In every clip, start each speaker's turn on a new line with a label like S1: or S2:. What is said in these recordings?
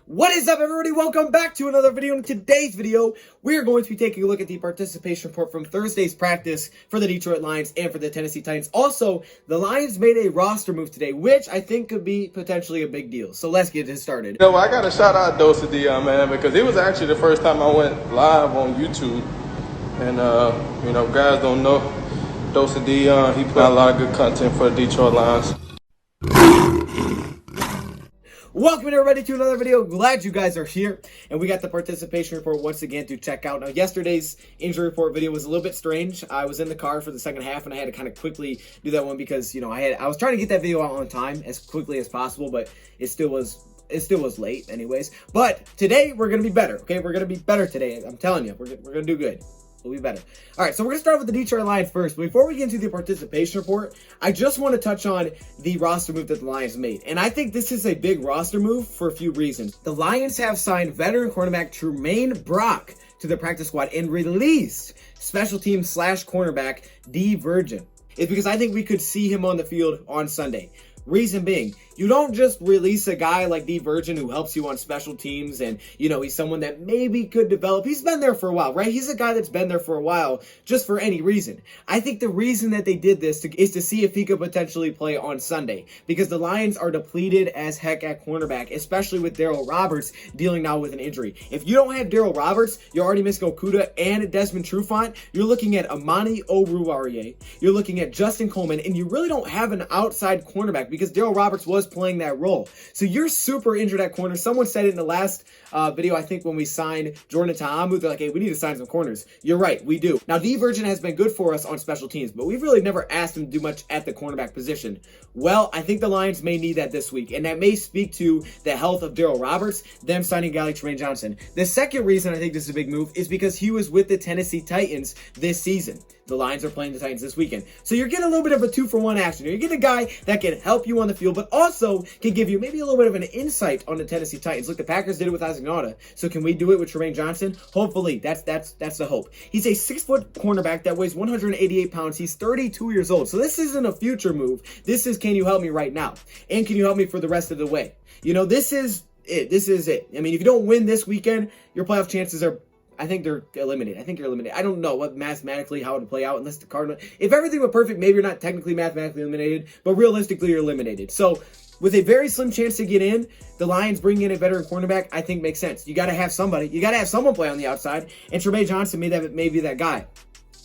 S1: What is up, everybody? Welcome back to another video. In today's video, we are going to be taking a look at the participation report from Thursday's practice for the Detroit Lions and for the Tennessee Titans. Also, the Lions made a roster move today, which I think could be potentially a big deal. So let's get this started.
S2: You know, I got to shout out DoseOfDion, man, because it was actually the first time I went live on YouTube. And, you know, guys don't know DoseOfDion. He put out a lot of good content for the Detroit Lions.
S1: Welcome everybody to another video. Glad you guys are here, and we got the participation report once again to check out. Now, yesterday's injury report video was a little bit strange. I was in the car for the second half, and I had to kind of quickly do that one because, you know, I was trying to get that video out on time as quickly as possible, but it still was late anyways. But today we're gonna be better. Okay, we're gonna be better today. I'm telling you, we're gonna do good. We'll be better. All right, so we're going to start with the Detroit Lions first. But before we get into the participation report, I just want to touch on the roster move that the Lions made. And I think this is a big roster move for a few reasons. The Lions have signed veteran cornerback Tramaine to the practice squad and released special team / cornerback DoseOfDion. It's because I think we could see him on the field on Sunday. Reason being, you don't just release a guy like DoseOfDion who helps you on special teams and, you know, he's someone that maybe could develop. He's been there for a while, right? He's a guy that's been there for a while just for any reason. I think the reason that they did this is to see if he could potentially play on Sunday because the Lions are depleted as heck at cornerback, especially with Darryl Roberts dealing now with an injury. If you don't have Darryl Roberts, you're already missing Okudah and Desmond Trufant. You're looking at Amani Oruwariye. You're looking at Justin Coleman, and you really don't have an outside cornerback because Darryl Roberts was playing that role. So you're super injured at corner. Someone said it in the last video, I think when we signed Jordan Ta'amu, they're like, hey, we need to sign some corners. You're right, we do. Now, DoseOfDion has been good for us on special teams, but we've really never asked him to do much at the cornerback position. Well, I think the Lions may need that this week, and that may speak to the health of Darryl Roberts, them signing a guy like Tramaine Johnson. The second reason I think this is a big move is because he was with the Tennessee Titans this season. The Lions are playing the Titans this weekend. So you're getting a little bit of a 2-for-1 action. You're getting a guy that can help you on the field, but also can give you maybe a little bit of an insight on the Tennessee Titans. Look, the Packers did it with Asignata. So can we do it with Tramaine Johnson? Hopefully. That's the hope. He's a 6-foot cornerback that weighs 188 pounds. He's 32 years old. So this isn't a future move. This is, can you help me right now? And can you help me for the rest of the way? You know, this is it. This is it. I mean, if you don't win this weekend, your playoff chances are, I think they're eliminated. I think you're eliminated. I don't know what mathematically how it would play out unless the Cardinals. If everything were perfect, maybe you're not technically mathematically eliminated, but realistically you're eliminated. So with a very slim chance to get in, the Lions bringing in a veteran cornerback, I think makes sense. You got to have somebody. You got to have someone play on the outside, and Tramaine Johnson may be that guy.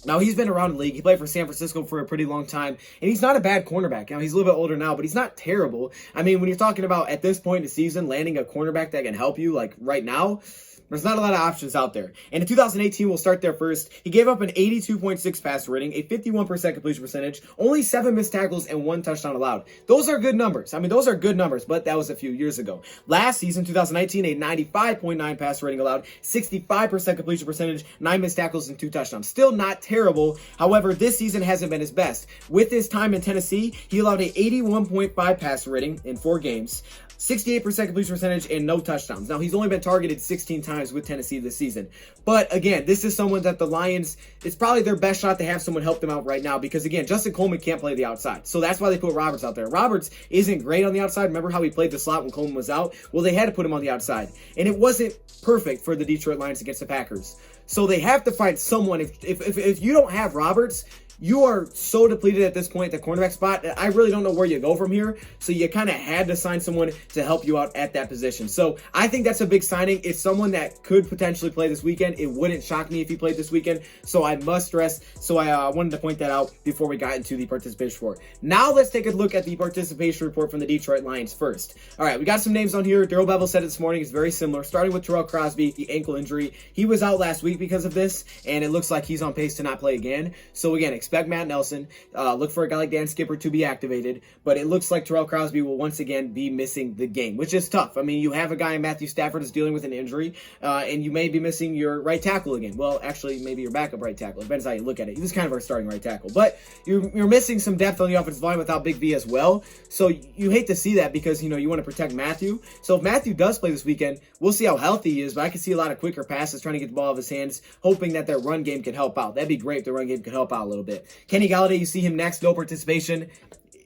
S1: Now, he's been around the league. He played for San Francisco for a pretty long time, and he's not a bad cornerback. Now, he's a little bit older now, but he's not terrible. I mean, when you're talking about, at this point in the season, landing a cornerback that can help you, like right now, there's not a lot of options out there. And in 2018, we'll start there first. He gave up an 82.6 passer rating, a 51% completion percentage, only 7 missed tackles, and 1 touchdown allowed. Those are good numbers. I mean, those are good numbers, but that was a few years ago. Last season, 2019, a 95.9 passer rating allowed, 65% completion percentage, 9 missed tackles, and 2 touchdowns. Still not terrible. However, this season hasn't been his best. With his time in Tennessee, he allowed a 81.5 passer rating in 4 games, 68% completion percentage, and no touchdowns. Now, he's only been targeted 16 times with Tennessee this season. But again, this is someone that the Lions, it's probably their best shot to have someone help them out right now because, again, Justin Coleman can't play the outside. So that's why they put Roberts out there. Roberts isn't great on the outside. Remember how he played the slot when Coleman was out? Well, they had to put him on the outside. And it wasn't perfect for the Detroit Lions against the Packers. So they have to find someone. If you don't have Roberts, you are so depleted at this point at the cornerback spot that I really don't know where you go from here. So you kind of had to sign someone to help you out at that position. So I think that's a big signing. It's someone that could potentially play this weekend. It wouldn't shock me if he played this weekend. So I must stress. So I wanted to point that out before we got into the participation report. Now let's take a look at the participation report from the Detroit Lions first. All right, we got some names on here. Darrell Bevell said it this morning. It's very similar. Starting with Terrell Crosby, the ankle injury. He was out last week because of this, and it looks like he's on pace to not play again. So again, expect Matt Nelson. Look for a guy like Dan Skipper to be activated, but it looks like Terrell Crosby will once again be missing the game, which is tough. I mean, you have a guy in Matthew Stafford who's dealing with an injury, and you may be missing your right tackle again. Well, actually, maybe your backup right tackle. It depends how you look at it. He was kind of our starting right tackle, but you're missing some depth on the offensive line without Big V as well. So you hate to see that because, you know, you want to protect Matthew. So if Matthew does play this weekend, we'll see how healthy he is, but I can see a lot of quicker passes trying to get the ball out of his hands, hoping that their run game can help out. That'd be great if the run game could help out a little bit. Kenny Golladay, you see him next, no participation.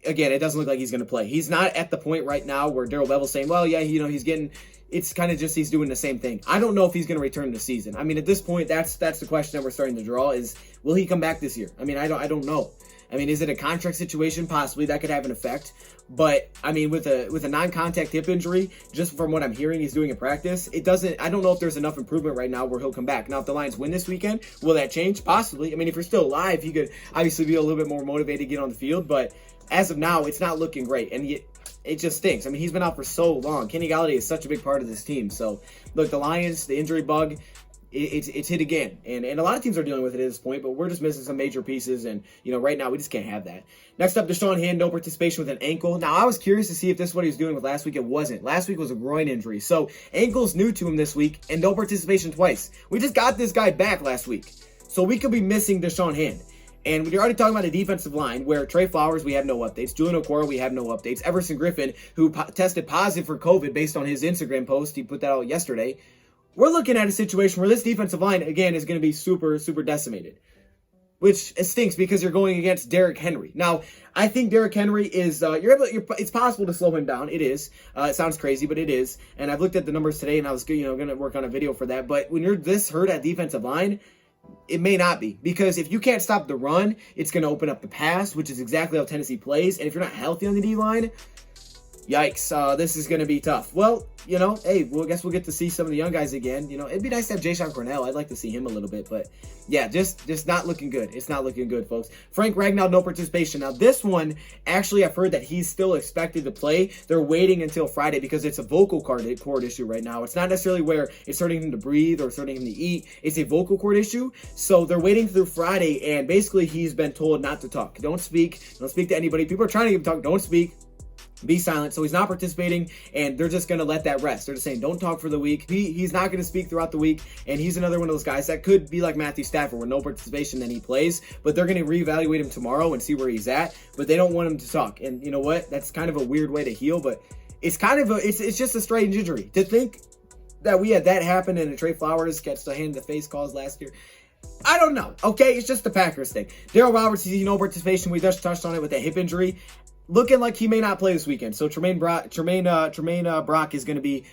S1: Again, it doesn't look like he's going to play. He's not at the point right now where Darrell Bevell's saying, well, yeah, you know, he's getting it's kind of just he's doing the same thing. I don't know if he's going to return this season. I mean, at this point, that's the question that we're starting to draw is, will he come back this year? I mean, I don't know. I mean, is it a contract situation? Possibly that could have an effect. But I mean, with a non-contact hip injury, just from what I'm hearing he's doing in practice, I don't know if there's enough improvement right now where he'll come back. Now, if the Lions win this weekend, will that change? Possibly. I mean, if you're still alive, he could obviously be a little bit more motivated to get on the field. But as of now, it's not looking great. And it just stinks. I mean, he's been out for so long. Kenny Golladay is such a big part of this team. So, look, the Lions, the injury bug, it's hit again. And a lot of teams are dealing with it at this point, but we're just missing some major pieces. And, right now we just can't have that. Next up, Deshaun Hand, no participation with an ankle. Now, I was curious to see if this is what he was doing with last week. It wasn't. Last week was a groin injury. So, ankle's new to him this week, and no participation twice. We just got this guy back last week. So, we could be missing Deshaun Hand. And we're already talking about a defensive line where Trey Flowers, we have no updates. Julian Okwara, we have no updates. Everson Griffin, who tested positive for COVID based on his Instagram post. He put that out yesterday. We're looking at a situation where this defensive line, again, is going to be super, super decimated. Which stinks because you're going against Derrick Henry. Now, I think Derrick Henry is, it's possible to slow him down. It is. It sounds crazy, but it is. And I've looked at the numbers today, and I was, going to work on a video for that. But when you're this hurt at defensive line, it may not be. Because if you can't stop the run, it's going to open up the pass, which is exactly how Tennessee plays. And if you're not healthy on the D-line, yikes, this is going to be tough. Well, hey, I guess we'll get to see some of the young guys again. It'd be nice to have Ja'Shawn Cornell. I'd like to see him a little bit, but yeah, just not looking good. It's not looking good, folks. Frank Ragnow, no participation. Now, this one, actually, I've heard that he's still expected to play. They're waiting until Friday because it's a vocal cord issue right now. It's not necessarily where it's hurting him to breathe or it's hurting him to eat. It's a vocal cord issue. So they're waiting through Friday, and basically he's been told not to talk. Don't speak to anybody. People are trying to get him to talk. Don't speak. Be silent. So he's not participating, and they're just going to let that rest. They're just saying, don't talk for the week. He's not going to speak throughout the week, and he's another one of those guys that could be like Matthew Stafford, with no participation, then he plays, but they're going to reevaluate him tomorrow and see where he's at, but they don't want him to talk. And you know what? That's kind of a weird way to heal, but it's kind of it's just a strange injury. To think that we had that happen and Trey Flowers gets the hand in the face calls last year, I don't know. Okay, it's just the Packers thing. Darrell Roberts, no participation. We just touched on it with that hip injury. Looking like he may not play this weekend. So Tramaine Brock is going to be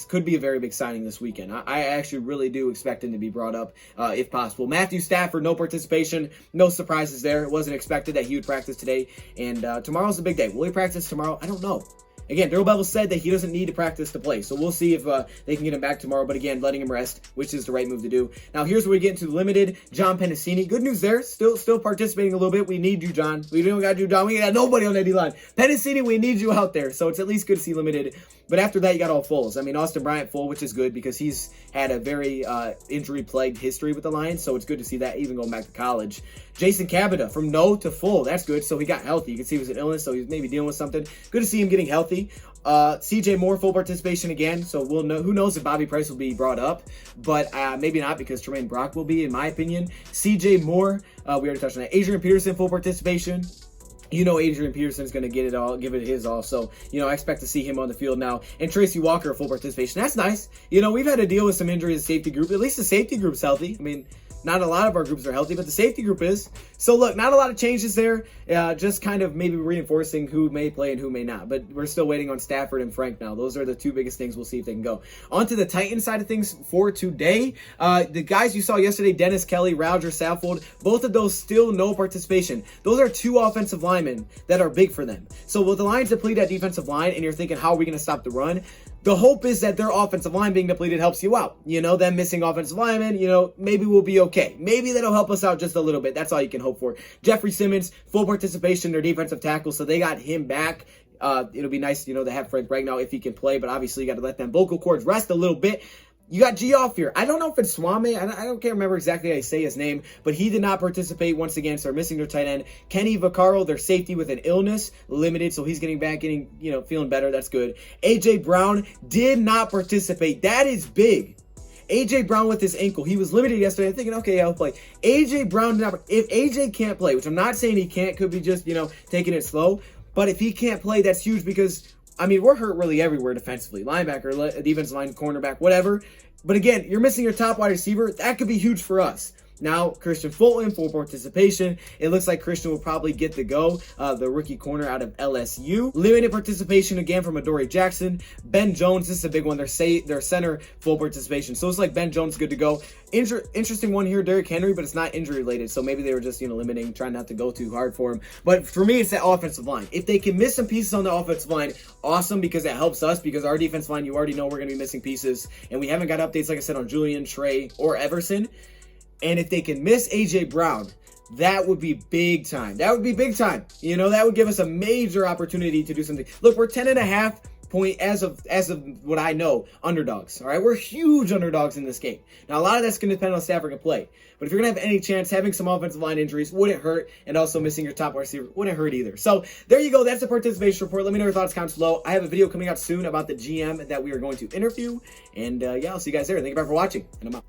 S1: could be a very big signing this weekend. I actually really do expect him to be brought up if possible. Matthew Stafford, no participation. No surprises there. It wasn't expected that he would practice today. And tomorrow's a big day. Will he practice tomorrow? I don't know. Again, Daryl Bevel said that he doesn't need to practice to play, so we'll see if they can get him back tomorrow. But again, letting him rest, which is the right move to do. Now, here's where we get into limited. John Pennicini, good news there. Still participating a little bit. We need you, John. We don't got you, John. We got nobody on that D-line. Pennicini, we need you out there. So it's at least good to see limited. But after that, you got all fulls. I mean, Austin Bryant full, which is good because he's had a very injury-plagued history with the Lions, so it's good to see that even going back to college. Jason Cabada, from no to full. That's good. So he got healthy. You can see it was an illness, so he's maybe dealing with something. Good to see him getting healthy. CJ Moore, full participation again. So we'll know. Who knows if Bobby Price will be brought up, but maybe not because Tramaine Brock will be, in my opinion. CJ Moore, we already touched on that. Adrian Peterson, full participation. Adrian Peterson is going to get it all, give it his all. So, I expect to see him on the field now. And Tracy Walker, full participation. That's nice. We've had to deal with some injuries in the safety group. At least the safety group's healthy. I mean, not a lot of our groups are healthy, but the safety group is. So, look, not a lot of changes there. Just kind of maybe reinforcing who may play and who may not. But we're still waiting on Stafford and Frank now. Those are the two biggest things. We'll see if they can go. On to the Titans side of things for today. The guys you saw yesterday, Dennis Kelly, Roger Saffold, both of those still no participation. Those are two offensive linemen that are big for them. So with the Lions deplete that defensive line and you're thinking, how are we going to stop the run? The hope is that their offensive line being depleted helps you out. Them missing offensive linemen, maybe we'll be okay. Maybe that'll help us out just a little bit. That's all you can hope for. Jeffrey Simmons, full participation, their defensive tackle, so they got him back. It'll be nice, to have Frank Ragnow if he can play, but obviously you got to let them vocal cords rest a little bit. You got G off here. I don't know if it's Swame. I can't remember exactly how you say his name, but he did not participate once again, so they're missing their tight end. Kenny Vaccaro, their safety with an illness, limited, so he's getting back, feeling better. That's good. A.J. Brown did not participate. That is big. A.J. Brown with his ankle. He was limited yesterday. I'm thinking, okay, I'll play. A.J. Brown did not. If A.J. can't play, which I'm not saying he can't, could be just, taking it slow, but if he can't play, that's huge because we're hurt really everywhere defensively. Linebacker, defensive line, cornerback, whatever. But again, you're missing your top wide receiver. That could be huge for us. Now, Christian Fulton, full participation. It looks like Christian will probably get the go, the rookie corner out of LSU. Limited participation again from Adoree Jackson. Ben Jones, this is a big one. Their center, full participation. So it's like Ben Jones good to go. Interesting one here, Derrick Henry, but it's not injury related. So maybe they were just, limiting, trying not to go too hard for him. But for me, it's that offensive line. If they can miss some pieces on the offensive line, awesome, because it helps us, because our defense line, you already know we're going to be missing pieces. And we haven't got updates, like I said, on Julian, Trey, or Everson. And if they can miss A.J. Brown, that would be big time. That would be big time. That would give us a major opportunity to do something. Look, we're 10.5 point, as of what I know, underdogs. All right, we're huge underdogs in this game. Now, a lot of that's going to depend on Stafford can play. But if you're going to have any chance, having some offensive line injuries wouldn't hurt. And also missing your top receiver wouldn't hurt either. So there you go. That's the participation report. Let me know your thoughts, comments below. I have a video coming out soon about the GM that we are going to interview. And yeah, I'll see you guys there. Thank you for watching. And I'm out.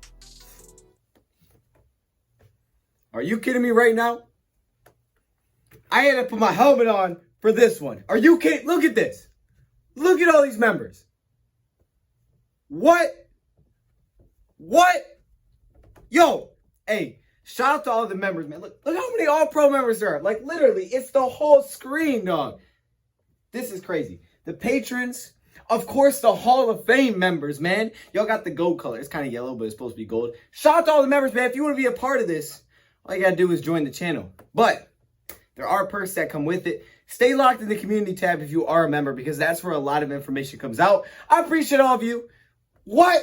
S1: Are you kidding me right now? I had to put my helmet on for this one. Are you kidding? Look at this. Look at all these members. What? Yo, hey, shout out to all the members, man. Look how many All-Pro members there are. Like, literally, it's the whole screen, dog. This is crazy. The patrons, of course, the Hall of Fame members, man. Y'all got the gold color. It's kind of yellow, but it's supposed to be gold. Shout out to all the members, man. If you want to be a part of this, all you got to do is join the channel. But there are perks that come with it. Stay locked in the community tab if you are a member, because that's where a lot of information comes out. I appreciate all of you. What?